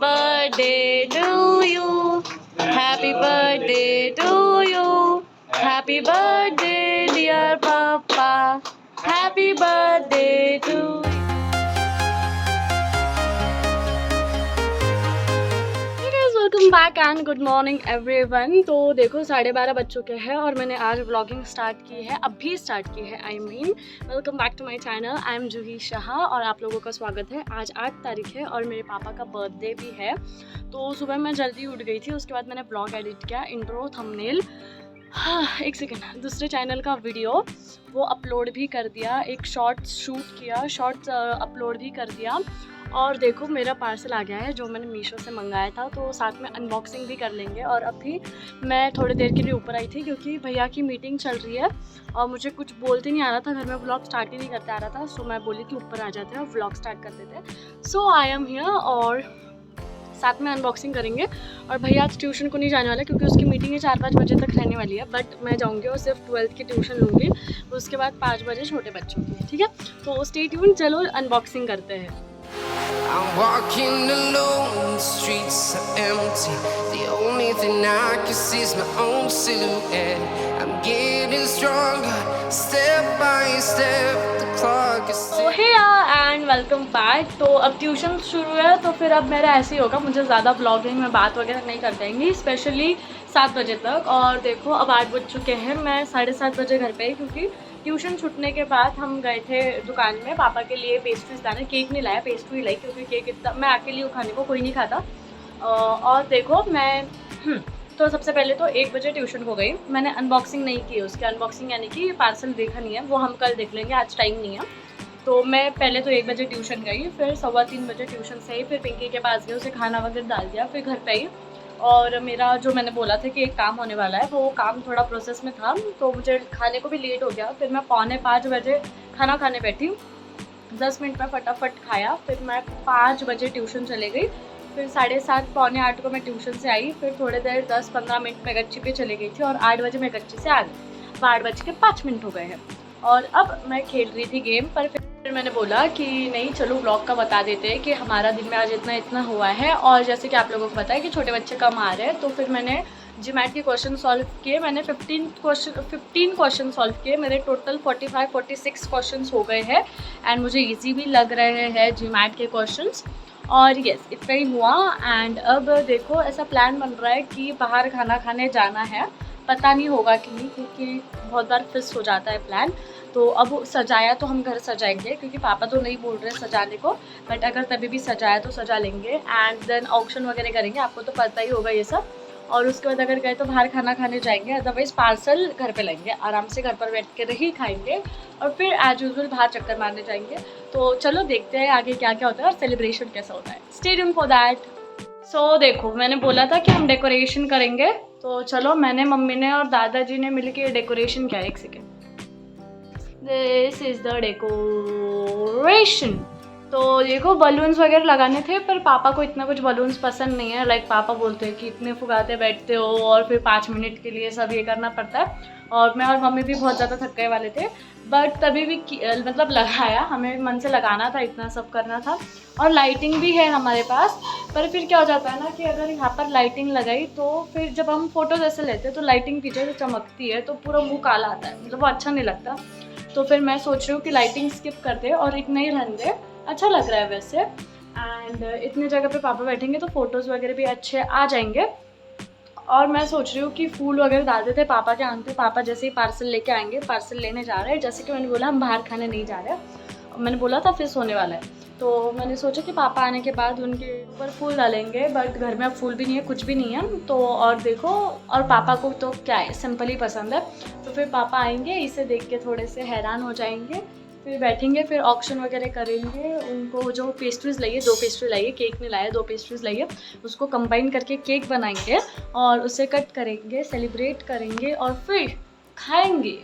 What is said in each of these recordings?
birthday to you. Happy birthday to you. Happy birthday dear Papa. Happy birthday to you. Welcome back and good morning everyone. तो देखो 12:30 बज चुके हैं और मैंने आज व्लॉगिंग स्टार्ट की है, अभी स्टार्ट की है। I mean welcome back to my channel. I am Juhi Shah और आप लोगों का स्वागत है। आज 8 तारीख है और मेरे पापा का बर्थडे भी है। तो सुबह मैं जल्दी उठ गई थी, उसके बाद मैंने ब्लॉग एडिट किया, इंट्रो, थंबनेल, एक सेकेंड, दूसरे चैनल का वीडियो वो अपलोड भी कर दिया, एक शॉर्ट्स शूट किया, शॉर्ट्स अपलोड भी कर दिया। और देखो मेरा पार्सल आ गया है जो मैंने मीशो से मंगाया था, तो साथ में अनबॉक्सिंग भी कर लेंगे। और अभी मैं थोड़ी देर के लिए ऊपर आई थी क्योंकि भैया की मीटिंग चल रही है और मुझे कुछ बोलते नहीं आ रहा था, घर में व्लॉग स्टार्ट ही नहीं करते आ रहा था। सो मैं बोली कि ऊपर आ जाते हैं और व्लॉग स्टार्ट कर देते हैं। सो आई एम हियर और साथ में अनबॉक्सिंग करेंगे। और भैया आज ट्यूशन को नहीं जाने वाला क्योंकि उसकी मीटिंग 4-5 बजे तक रहने वाली है, बट मैं जाऊंगी और सिर्फ 12th की ट्यूशन लूँगी, उसके बाद 5 बजे छोटे बच्चों की। ठीक है, तो स्टे ट्यून, चलो अनबॉक्सिंग करते हैं। I'm walking alone, the streets are empty. The only thing I can see is my own silhouette. I'm getting stronger, step by step. The clock is ticking. Hey and welcome back. तो अब tuition शुरू है तो फिर अब मेरा ऐसे ही होगा, मुझे ज़्यादा ब्लॉगिंग में बात वगैरह नहीं कर पाएंगी, स्पेशली 7 बजे तक। और देखो अब 8 बज चुके हैं, मैं 7:30 बजे घर पे ही, क्योंकि ट्यूशन छूटने के बाद हम गए थे दुकान में पापा के लिए पेस्ट्रीज लाने। केक नहीं लाया, पेस्ट्री लाई, क्योंकि केक इतना मैं अकेली खाने को कोई नहीं खाता। और देखो मैं तो सबसे पहले तो 1 बजे ट्यूशन को गई, मैंने अनबॉक्सिंग नहीं की उसकी। अनबॉक्सिंग यानी कि पार्सल देखा नहीं है, वो हम कल देख लेंगे, आज टाइम नहीं है। तो मैं पहले तो 1 बजे ट्यूशन गई, फिर 3:15 बजे ट्यूशन से ही फिर पिंकी के पास गई, उसे खाना वगैरह डाल दिया, फिर घर पे आई। और मेरा जो मैंने बोला था कि एक काम होने वाला है, वो काम थोड़ा प्रोसेस में था, तो मुझे खाने को भी लेट हो गया। फिर मैं 4:45 बजे खाना खाने बैठी, 10 मिनट में फटाफट खाया। फिर मैं 5 बजे ट्यूशन चले गई, फिर 7:30 पौने 8 को मैं ट्यूशन से आई, फिर थोड़ी देर 10-15 मिनट मैं गच्ची पे चली गई थी और 8 बजे मैं गच्ची से आ गई। 8:05 हो गए हैं और अब मैं खेल रही थी गेम पर। फिर मैंने बोला कि नहीं चलो ब्लॉग का बता देते हैं कि हमारा दिन में आज इतना हुआ है। और जैसे कि आप लोगों को पता है कि छोटे बच्चे कम आ रहे हैं, तो फिर मैंने जीमैट के क्वेश्चन सॉल्व किए। मैंने 15 क्वेश्चन सॉल्व किए, मेरे टोटल 45-46 क्वेश्चन हो गए हैं एंड मुझे ईजी भी लग रहे हैं जीमैट के क्वेश्चंस। और यस, इतना ही हुआ। एंड अब देखो ऐसा प्लान बन रहा है कि बाहर खाना खाने जाना है, पता नहीं होगा कि नहीं, क्योंकि बहुत बार फिक्स हो जाता है प्लान। तो अब सजाया तो हम घर सजाएंगे, क्योंकि पापा तो नहीं बोल रहे सजाने को, बट अगर तभी भी सजाया तो सजा लेंगे। एंड देन ऑक्शन वगैरह करेंगे, आपको तो पता ही होगा ये सब। और उसके बाद अगर गए तो बाहर खाना खाने जाएंगे, अदरवाइज़ पार्सल घर पे लेंगे, आराम से घर पर बैठ कर ही खाएंगे और फिर एज यूजुअल बाहर चक्कर मारने जाएंगे। तो चलो देखते हैं आगे क्या क्या होता है और सेलिब्रेशन कैसा होता है। Stay tuned for that. So देखो मैंने बोला था कि हम डेकोरेशन करेंगे, तो चलो मैंने, मम्मी ने और दादाजी ने मिलकर डेकोरेशन किया। एक second, this is the decoration. तो देखो बलून्स वगैरह लगाने थे, पर पापा को इतना कुछ बलून्स पसंद नहीं है। लाइक पापा बोलते हैं कि इतने फुगाते बैठते हो और फिर 5 मिनट के लिए सब ये करना पड़ता है। और मैं और मम्मी भी बहुत ज़्यादा थके वाले थे, बट तभी भी मतलब लगाया, हमें मन से लगाना था, इतना सब करना था। और लाइटिंग भी है हमारे पास, पर फिर क्या हो जाता है ना कि अगर यहाँ पर लाइटिंग लगाई तो फिर जब हम फोटोज ऐसे लेते हैं तो लाइटिंग पीछे से चमकती है तो पूरा मुँह काला आता है, मतलब वो अच्छा नहीं लगता। तो फिर मैं सोच रही हूँ कि लाइटिंग स्किप कर दे और इतना ही रहने दे, अच्छा लग रहा है वैसे। एंड इतने जगह पे पापा बैठेंगे तो फोटोज़ वगैरह भी अच्छे आ जाएंगे। और मैं सोच रही हूँ कि फूल वगैरह डाल देते पापा के आने पे। पापा जैसे ही पार्सल लेके आएंगे, पार्सल लेने जा रहे हैं, जैसे कि मैंने बोला हम बाहर खाने नहीं जा रहे, मैंने बोला था फिक्स होने वाला है। तो मैंने सोचा कि पापा आने के बाद उनके ऊपर फूल डालेंगे, बट घर में अब फूल भी नहीं है, कुछ भी नहीं है। तो और देखो, और पापा को तो क्या है, सिंपल ही पसंद है। तो फिर पापा आएंगे, इसे देख के थोड़े से हैरान हो जाएंगे, फिर बैठेंगे, फिर ऑक्शन वगैरह करेंगे। उनको जो पेस्ट्रीज लाइए, 2 पेस्ट्री लाइए, केक नहीं लाया, 2 पेस्ट्रीज लाइए, उसको कंबाइन करके केक बनाएंगे और उसे कट करेंगे, सेलिब्रेट करेंगे और फिर खाएंगे।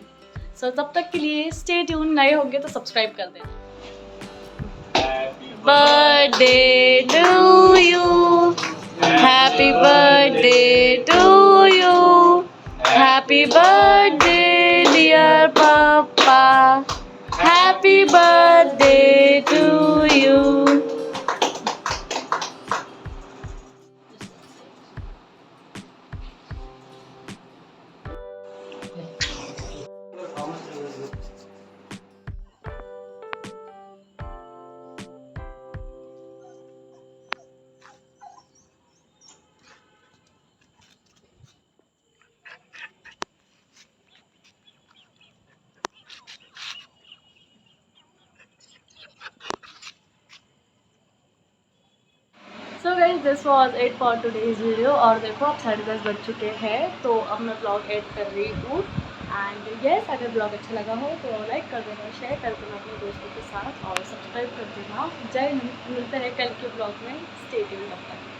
सो तब तक के लिए स्टे ट्यून, नए होंगे तो सब्सक्राइब कर देना। Birthday to you, happy birthday to you, happy birthday dear papa, happy birthday to you. Guys, this was it for today's video. और देखो अब 10:30 बज चुके हैं, तो अब मैं ब्लॉग एड कर रही हूँ। एंड यस, अगर ब्लॉग अच्छा लगा हो तो लाइक कर देना, शेयर कर देना अपने दोस्तों के साथ और सब्सक्राइब कर देना। जय हिंद। मिलते हैं कल के ब्लॉग में। स्टे ट्यून्ड तब तक।